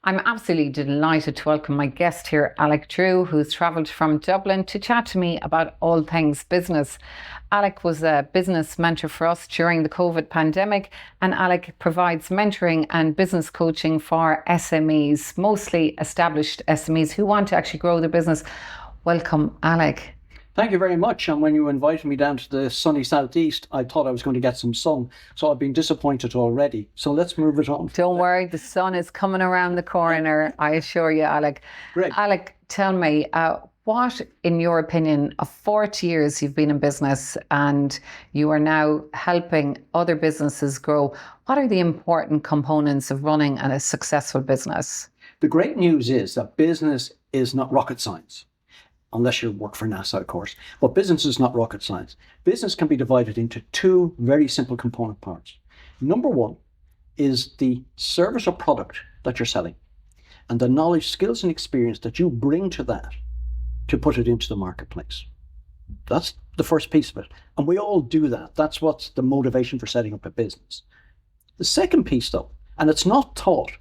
I'm absolutely delighted to welcome my guest here, Alec Drew, who's travelled from Dublin to chat to me about all things business. Alec was a business mentor for us during the COVID pandemic, and Alec provides mentoring and business coaching for SMEs, mostly established SMEs who want to actually grow their business. Welcome, Alec. Thank you very much. And when you invited me down to the sunny southeast, I thought I was going to get some sun. So I've been disappointed already. So let's move it on. Don't worry, the sun is coming around the corner, I assure you, Alec. Great. Alec, tell me, what, in your opinion, of 40 years you've been in business and you are now helping other businesses grow, what are the important components of running a successful business? The great news is that business is not rocket science. Unless you work for NASA, of course. But business is not rocket science. Business can be divided into two very simple component parts. Number one is the service or product that you're selling and the knowledge, skills, and experience that you bring to that to put it into the marketplace. That's the first piece of it. And we all do that. That's what's the motivation for setting up a business. The second piece, though, and it's not taught,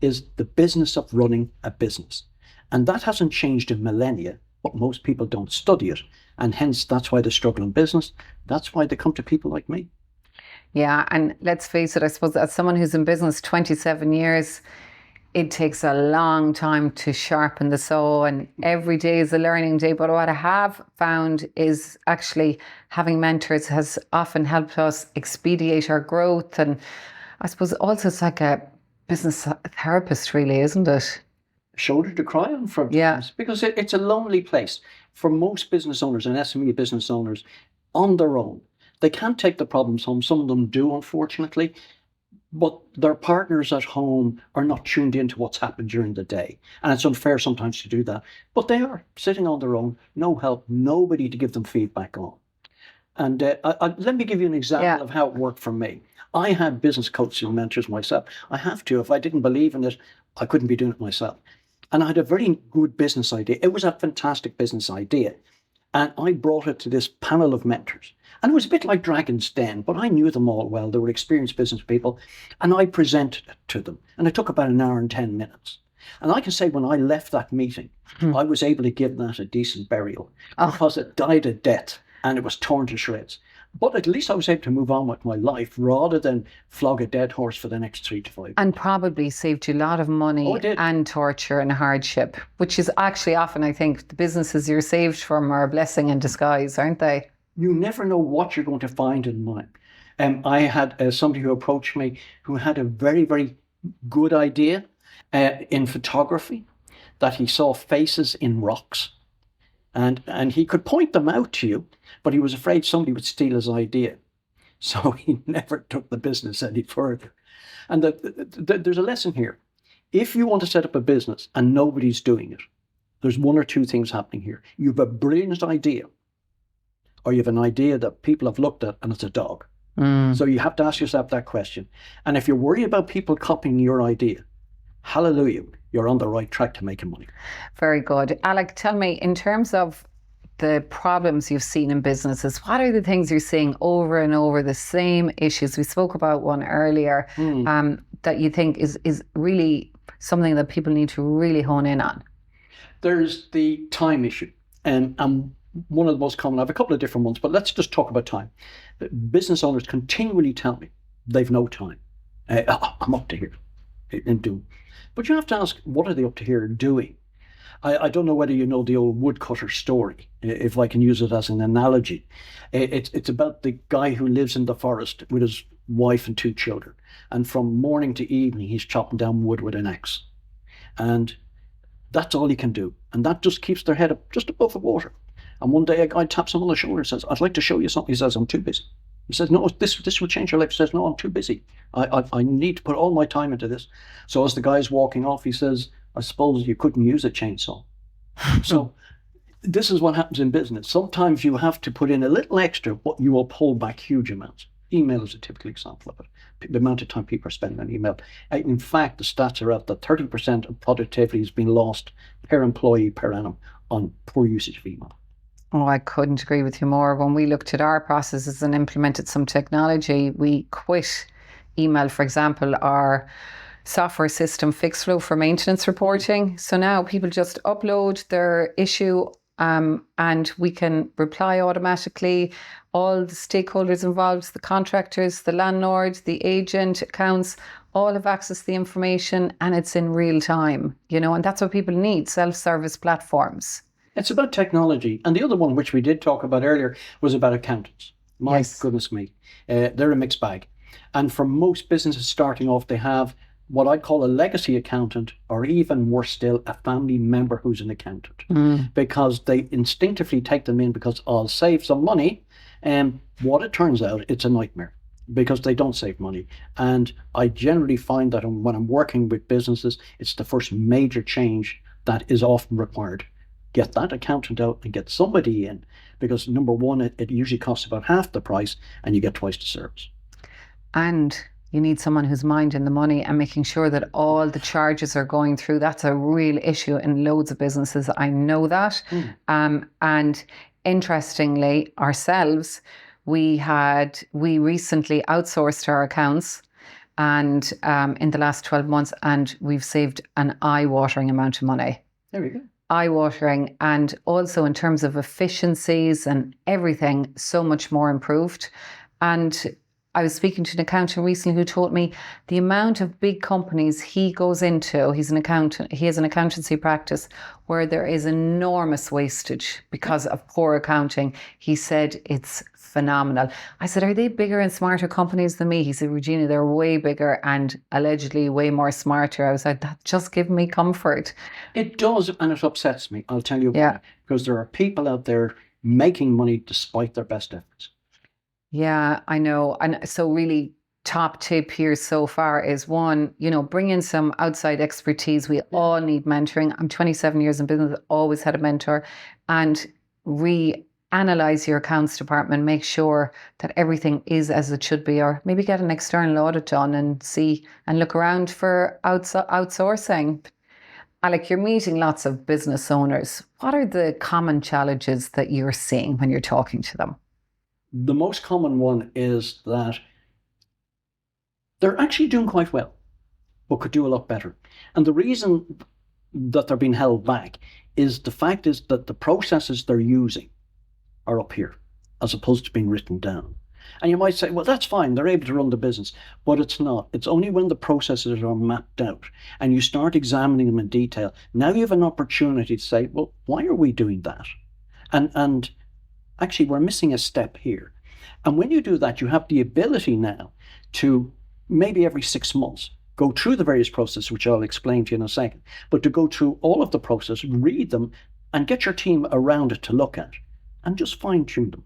is the business of running a business. And that hasn't changed in millennia. But most people don't study it. And hence, that's why they struggle in business. That's why they come to people like me. Yeah, and let's face it, I suppose as someone who's in business 27 years, it takes a long time to sharpen the saw, and every day is a learning day. But what I have found is actually having mentors has often helped us expedite our growth. And I suppose also it's like a business therapist, really, isn't it? Shoulder to cry on for business, because it's a lonely place for most business owners and SME business owners on their own. They can't take the problems home. Some of them do, unfortunately, but their partners at home are not tuned into what's happened during the day. And it's unfair sometimes to do that, but they are sitting on their own, no help, nobody to give them feedback on. And let me give you an example of how it worked for me. I had business coaches and mentors myself. I have to. If I didn't believe in it, I couldn't be doing it myself. And I had a very good business idea. It was a fantastic business idea. And I brought it to this panel of mentors. And it was a bit like Dragon's Den, but I knew them all well. They were experienced business people. And I presented it to them. And it took about an hour and 10 minutes. And I can say when I left that meeting, I was able to give that a decent burial because it died a death and it was torn to shreds. But at least I was able to move on with my life rather than flog a dead horse for the next 3 to 5 years. And probably saved you a lot of money and torture and hardship, which is actually often, I think, the businesses you're saved from are a blessing in disguise, aren't they? You never know what you're going to find in mine. I had somebody who approached me who had a very, very good idea in photography, that he saw faces in rocks. And he could point them out to you, but he was afraid somebody would steal his idea. So he never took the business any further. And there's a lesson here. If you want to set up a business and nobody's doing it, there's one or two things happening here. You have a brilliant idea, or you have an idea that people have looked at and it's a dog. So you have to ask yourself that question. And if you're worried about people copying your idea, hallelujah, you're on the right track to making money. Very good. Alec, tell me, in terms of the problems you've seen in businesses, what are the things you're seeing over and over, the same issues? We spoke about one earlier that you think is really something that people need to really hone in on. There's the time issue. And one of the most common, I have a couple of different ones, but let's just talk about time. Business owners continually tell me they've no time. I'm up to here in doing. But you have to ask, what are they up to here doing? I don't know whether you know the old woodcutter story, if I can use it as an analogy. It's about the guy who lives in the forest with his wife and 2 children. And from morning to evening, he's chopping down wood with an axe. And that's all he can do. And that just keeps their head up just above the water. And one day a guy taps him on the shoulder and says, I'd like to show you something. He says, I'm too busy. He says, no, this will change your life. He says, no, I'm too busy. I need to put all my time into this. So as the guy's walking off, he says, I suppose you couldn't use a chainsaw. So this is what happens in business. Sometimes you have to put in a little extra, but you will pull back huge amounts. Email is a typical example of it. The amount of time people are spending on email. In fact, the stats are out that 30% of productivity has been lost per employee per annum on poor usage of email. Oh, I couldn't agree with you more. When we looked at our processes and implemented some technology, we quit email, for example, or software system Fixflow for maintenance reporting. So now people just upload their issue and we can reply automatically. All the stakeholders involved, the contractors, the landlord, the agent, accounts, all have access to the information and it's in real time, and that's what people need, self-service platforms. It's about technology. And the other one, which we did talk about earlier, was about accountants. My goodness me. They're a mixed bag. And for most businesses starting off, they have what I call a legacy accountant, or even worse still, a family member who's an accountant, because they instinctively take them in because I'll save some money. And what it turns out, it's a nightmare because they don't save money. And I generally find that when I'm working with businesses, it's the first major change that is often required. Get that accountant out and get somebody in, because number one, it usually costs about half the price and you get twice the service. And you need someone who's minding the money and making sure that all the charges are going through. That's a real issue in loads of businesses. I know that. And interestingly, ourselves, we recently outsourced our accounts and in the last 12 months, and we've saved an eye-watering amount of money. There we go. Eye-watering, and also in terms of efficiencies and everything, so much more improved. And I was speaking to an accountant recently who told me the amount of big companies he goes into, he's an accountant, he has an accountancy practice where there is enormous wastage because of poor accounting. He said it's phenomenal. I said, are they bigger and smarter companies than me? He said, Regina, they're way bigger and allegedly way more smarter. I was like, that just gives me comfort. It does, and it upsets me, I'll tell you why. Because there are people out there making money despite their best efforts. Yeah, I know. And so really top tip here so far is one, bring in some outside expertise. We all need mentoring. I'm 27 years in business, always had a mentor. And reanalyze your accounts department, make sure that everything is as it should be, or maybe get an external audit done and see and look around for outsourcing. Alec, you're meeting lots of business owners. What are the common challenges that you're seeing when you're talking to them? The most common one is that they're actually doing quite well, but could do a lot better. And the reason that they're being held back is the fact is that the processes they're using are up here, as opposed to being written down. And you might say, well, that's fine, they're able to run the business, but it's not. It's only when the processes are mapped out and you start examining them in detail, now you have an opportunity to say, well, why are we doing that? And actually, we're missing a step here. And when you do that, you have the ability now to maybe every 6 months go through the various processes, which I'll explain to you in a second, but to go through all of the processes, read them, and get your team around it to look at, and just fine tune them.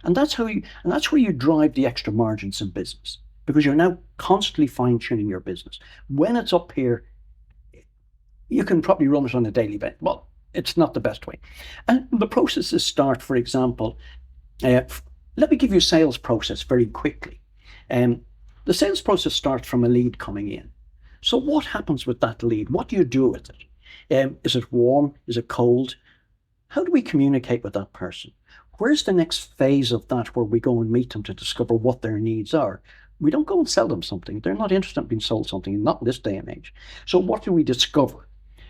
And that's where you drive the extra margins in business, because you're now constantly fine tuning your business. When it's up here, you can probably run it on a daily basis. Well, it's not the best way. And the processes start, for example, let me give you a sales process very quickly. The sales process starts from a lead coming in. So what happens with that lead? What do you do with it? Is it warm? Is it cold? How do we communicate with that person? Where's the next phase of that where we go and meet them to discover what their needs are? We don't go and sell them something. They're not interested in being sold something, not in this day and age. So what do we discover?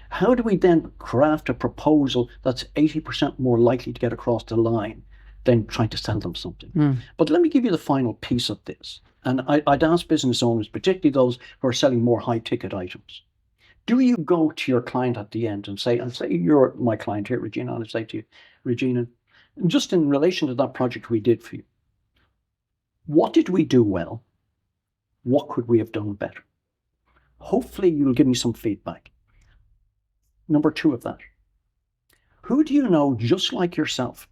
How do we then craft a proposal that's 80% more likely to get across the line than trying to sell them something? But let me give you the final piece of this. And I'd ask business owners, particularly those who are selling more high-ticket items, do you go to your client at the end and say you're my client here, Regina, and I say to you, Regina, just in relation to that project we did for you, what did we do well? What could we have done better? Hopefully you'll give me some feedback. Number 2 of that, who do you know just like yourself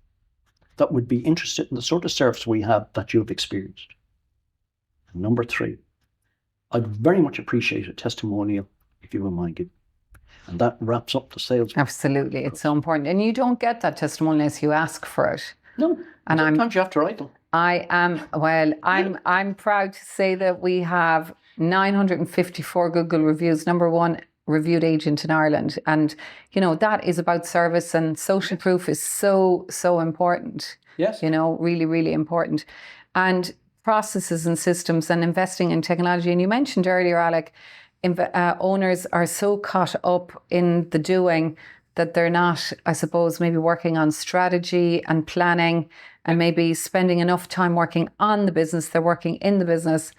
that would be interested in the sort of service we have that you've experienced? And number 3, I'd very much appreciate a testimonial if you wouldn't mind giving. And that wraps up the sales. Absolutely, it's so important. And you don't get that testimonial unless you ask for it. No, and sometimes you have to write them. I'm proud to say that we have 954 Google reviews, number 1 reviewed agent in Ireland. And, that is about service, and social proof is so, so important. Yes. Really, really important. And processes and systems and investing in technology. And you mentioned earlier, Alec, owners are so caught up in the doing that they're not, I suppose, maybe working on strategy and planning and maybe spending enough time working on the business. They're working in the business.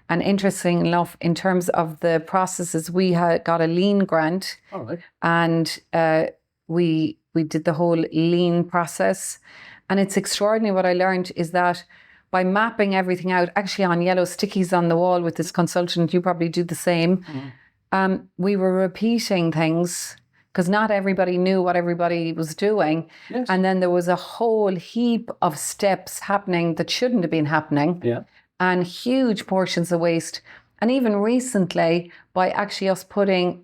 And interesting enough, in terms of the processes, we had got a lean grant. All right. And we did the whole lean process. And it's extraordinary. What I learned is that by mapping everything out, actually on yellow stickies on the wall with this consultant, you probably do the same. We were repeating things because not everybody knew what everybody was doing. Yes. And then there was a whole heap of steps happening that shouldn't have been happening. Yeah. And huge portions of waste. And even recently, by actually us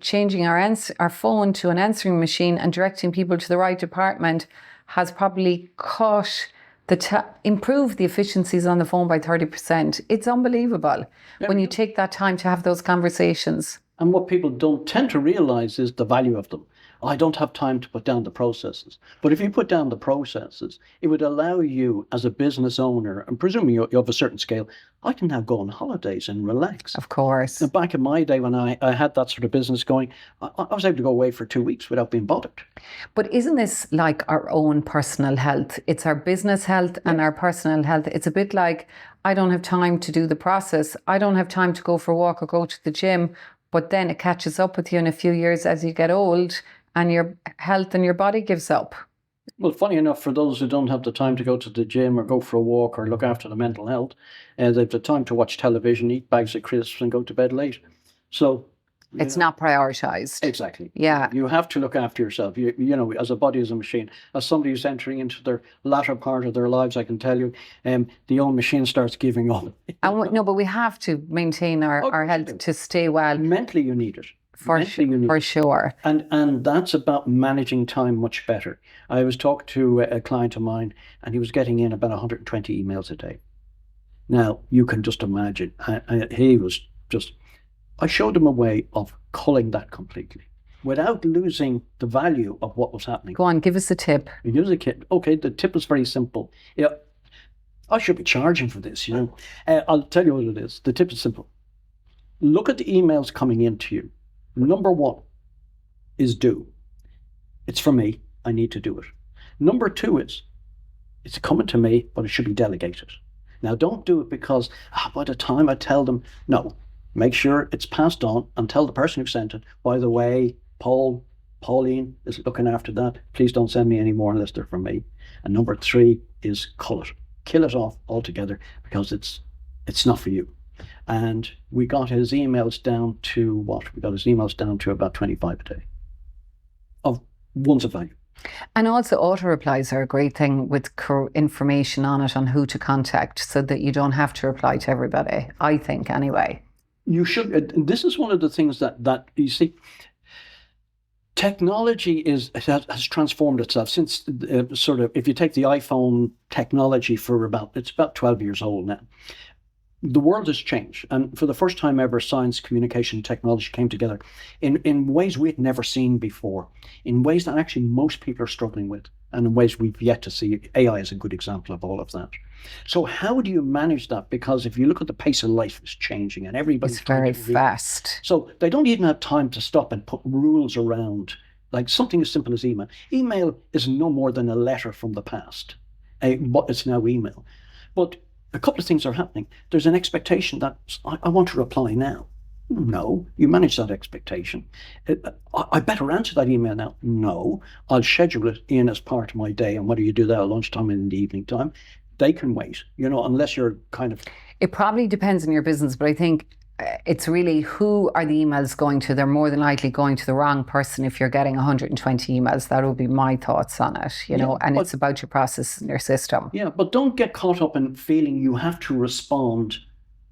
changing our phone to an answering machine and directing people to the right department, has probably improved the efficiencies on the phone by 30%. It's unbelievable when you take that time to have those conversations. And what people don't tend to realize is the value of them. I don't have time to put down the processes. But if you put down the processes, it would allow you as a business owner, and presuming you have a certain scale, I can now go on holidays and relax. Of course. And back in my day when I had that sort of business going, I was able to go away for 2 weeks without being bothered. But isn't this like our own personal health? It's our business health and our personal health. It's a bit like, I don't have time to do the process. I don't have time to go for a walk or go to the gym. But then it catches up with you in a few years as you get old and your health and your body gives up. Well, funny enough, for those who don't have the time to go to the gym or go for a walk or look after their mental health, they have the time to watch television, eat bags of crisps and go to bed late. So it's not prioritized. Exactly. Yeah. You have to look after yourself. You know, as a body is a machine. As somebody who's entering into their latter part of their lives, I can tell you, the old machine starts giving up. No, but we have to maintain our health to stay well. Mentally, you need it. For sure. And that's about managing time much better. I was talking to a client of mine, and he was getting in about 120 emails a day. Now, you can just imagine. He was just... I showed him a way of culling that completely without losing the value of what was happening. Go on, give us a tip. Give us a tip. Okay, the tip is very simple. Yeah, I should be charging for this, you know. I'll tell you what it is. The tip is simple. Look at the emails coming into you. Number one is do. It's for me. I need to do it. Number two is, it's coming to me, but it should be delegated. Now, don't do it because by the time I tell them, no. Make sure it's passed on and tell the person who sent it, by the way, Pauline is looking after that. Please don't send me any more unless they're from me. And number three is cull it. Kill it off altogether because it's not for you. And we got his emails down to what? We got his emails down to about 25 a day of ones of value. And also auto replies are a great thing with information on it on who to contact so that you don't have to reply to everybody, I think anyway. You should. This is one of the things that you see. Technology has transformed itself since sort of, if you take the iPhone technology it's about 12 years old now. The world has changed, and for the first time ever, science, communication, and technology came together in ways we had never seen before, in ways that actually most people are struggling with, and in ways we've yet to see. AI is a good example of all of that. So how do you manage that? Because if you look at the pace of life is changing and everybody's very fast. So they don't even have time to stop and put rules around, like something as simple as email. Email is no more than a letter from the past, but it's now email. But a couple of things are happening. There's an expectation that I want to reply now. No, you manage that expectation. I better answer that email now. No, I'll schedule it in as part of my day. And whether you do that at lunchtime and in the evening time, they can wait, you know, unless you're kind of... It probably depends on your business, but I think it's really who are the emails going to. They're more than likely going to the wrong person if you're getting 120 emails. That would be my thoughts on it, you know, and it's about your process and your system. Yeah, but don't get caught up in feeling you have to respond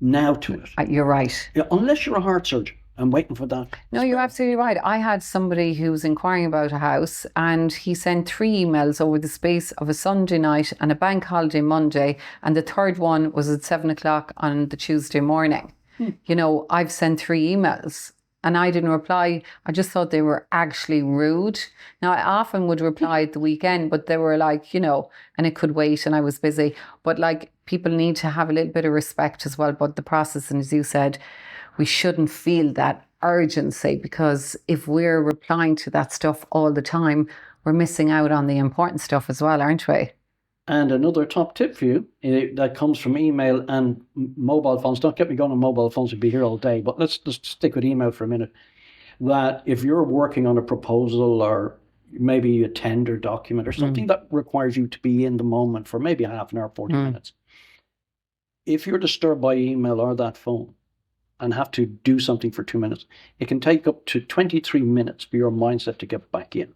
now to it. You're right. Yeah, unless you're a heart surgeon. I'm waiting for that. No, you're absolutely right. I had somebody who was inquiring about a house and he sent 3 emails over the space of a Sunday night and a bank holiday Monday. And the third one was at 7 o'clock on the Tuesday morning. You know, I've sent 3 emails and I didn't reply. I just thought they were actually rude. Now, I often would reply at the weekend, but they were like, you know, and it could wait and I was busy. But like, people need to have a little bit of respect as well. But the process, and as you said, we shouldn't feel that urgency, because if we're replying to that stuff all the time, we're missing out on the important stuff as well, aren't we? And another top tip for you that comes from email and mobile phones. Don't get me going on mobile phones, we'd be here all day, but let's just stick with email for a minute. That if you're working on a proposal or maybe a tender document or something that requires you to be in the moment for maybe half an hour, 40 minutes, if you're disturbed by email or that phone and have to do something for 2 minutes, it can take up to 23 minutes for your mindset to get back in.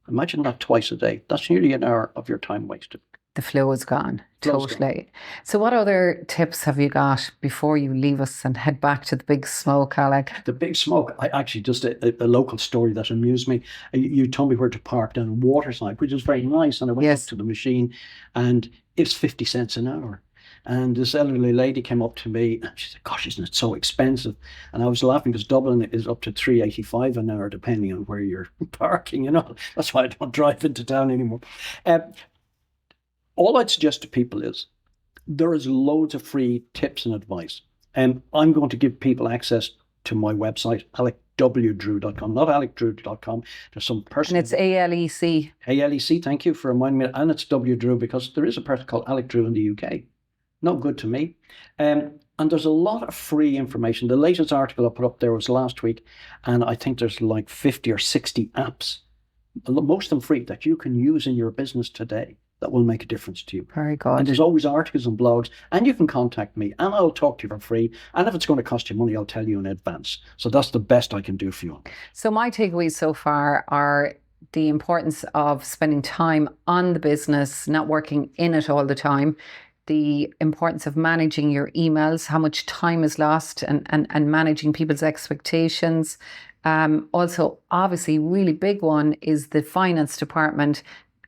Imagine that twice a day. That's nearly an hour of your time wasted. The flow is gone. Flow's Totally. So what other tips have you got before you leave us and head back to the big smoke, Alec? The big smoke, I actually just a local story that amused me. You told me where to park down in Waterside, which is very nice. And I went up to the machine and it's 50 cents an hour. And this elderly lady came up to me and she said, gosh, isn't it so expensive? And I was laughing because Dublin is up to $3.85 an hour, depending on where you're parking, you know. That's why I don't drive into town anymore. All I'd suggest to people is there is loads of free tips and advice. And I'm going to give people access to my website, alecwdrew.com, not alecdrew.com. There's some person. And it's ALEC. ALEC, thank you for reminding me. And it's W. Drew because there is a person called Alec Drew in the UK. Not good to me. And there's a lot of free information. The latest article I put up there was last week, and I think there's like 50 or 60 apps, most of them free, that you can use in your business today that will make a difference to you. Very good. And there's always articles and blogs, and you can contact me, and I'll talk to you for free. And if it's going to cost you money, I'll tell you in advance. So that's the best I can do for you. So my takeaways so far are the importance of spending time on the business, not working in it all the time. The importance of managing your emails, how much time is lost, and managing people's expectations. Also, obviously, really big one is the finance department.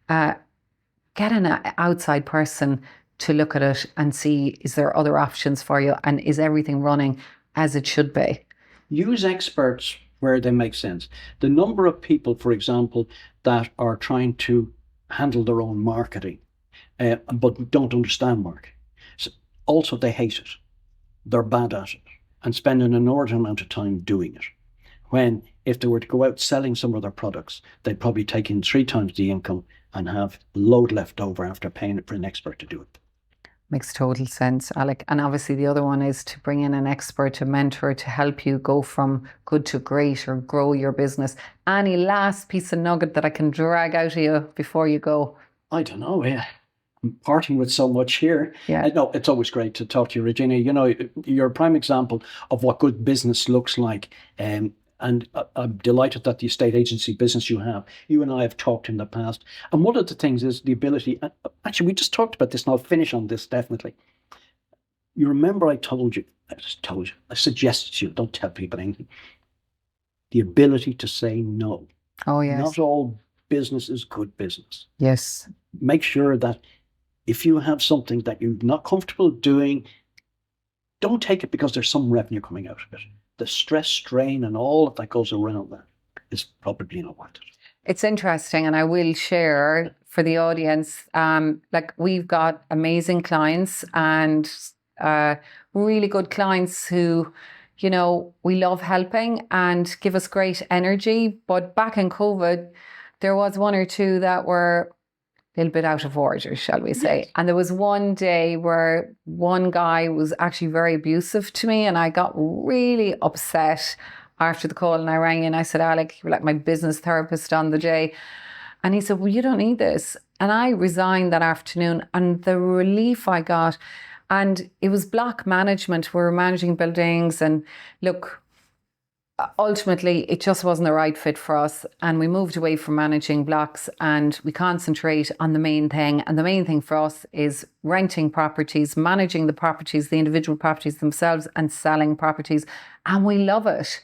Get an outside person to look at it and see, is there other options for you, and is everything running as it should be? Use experts where they make sense. The number of people, for example, that are trying to handle their own marketing, but don't understand marketing. So also, they hate it. They're bad at it and spend an inordinate amount of time doing it. When if they were to go out selling some of their products, they'd probably take in 3 times the income and have a load left over after paying for an expert to do it. Makes total sense, Alec. And obviously the other one is to bring in an expert, a mentor to help you go from good to great or grow your business. Any last piece of nugget that I can drag out of you before you go? I don't know, yeah. I'm parting with so much here. Yeah. No, it's always great to talk to you, Regina. You know, you're a prime example of what good business looks like. And I'm delighted that the estate agency business you have, you and I have talked in the past. And one of the things is the ability, actually, we just talked about this, and I'll finish on this definitely. You remember I suggested to you, don't tell people anything, the ability to say no. Oh, yes. Not all business is good business. Yes. Make sure that if you have something that you're not comfortable doing, don't take it because there's some revenue coming out of it. The stress, strain, and all that goes around that is probably not worth it. It's interesting, and I will share for the audience, like we've got amazing clients and really good clients who, you know, we love helping and give us great energy. But back in COVID, there was 1 or 2 that were a little bit out of order, shall we say. Yes. And there was one day where one guy was actually very abusive to me, and I got really upset after the call, and I rang in. I said, Alec, you're like my business therapist on the day. And he said, well, you don't need this. And I resigned that afternoon, and the relief I got, and it was block management. We were managing buildings, and look, ultimately, it just wasn't the right fit for us, and we moved away from managing blocks and we concentrate on the main thing. And the main thing for us is renting properties, managing the properties, the individual properties themselves, and selling properties. And we love it.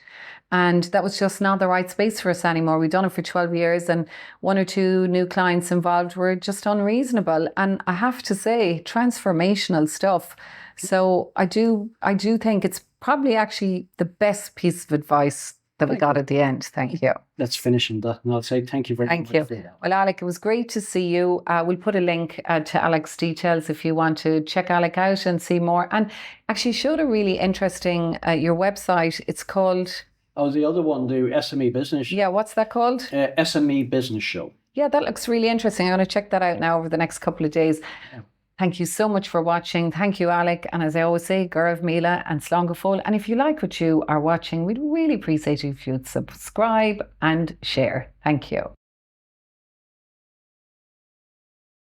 And that was just not the right space for us anymore. We'd done it for 12 years, and 1 or 2 new clients involved were just unreasonable. And I have to say, transformational stuff. So I do think it's probably actually the best piece of advice that we got at the end. Thank you. Let's finish on that, and I'll say thank you very much. Thank you. Well, Alec, it was great to see you. We'll put a link to Alec's details if you want to check Alec out and see more. And actually showed a really interesting, your website. It's called Oh, the other one, the SME Business. Yeah, what's that called? SME Business Show. Yeah, that looks really interesting. I'm going to check that out now over the next couple of days. Yeah. Thank you so much for watching. Thank you, Alec. And as I always say, Gurv Mila and Slongafol. And if you like what you are watching, we'd really appreciate it if you'd subscribe and share. Thank you.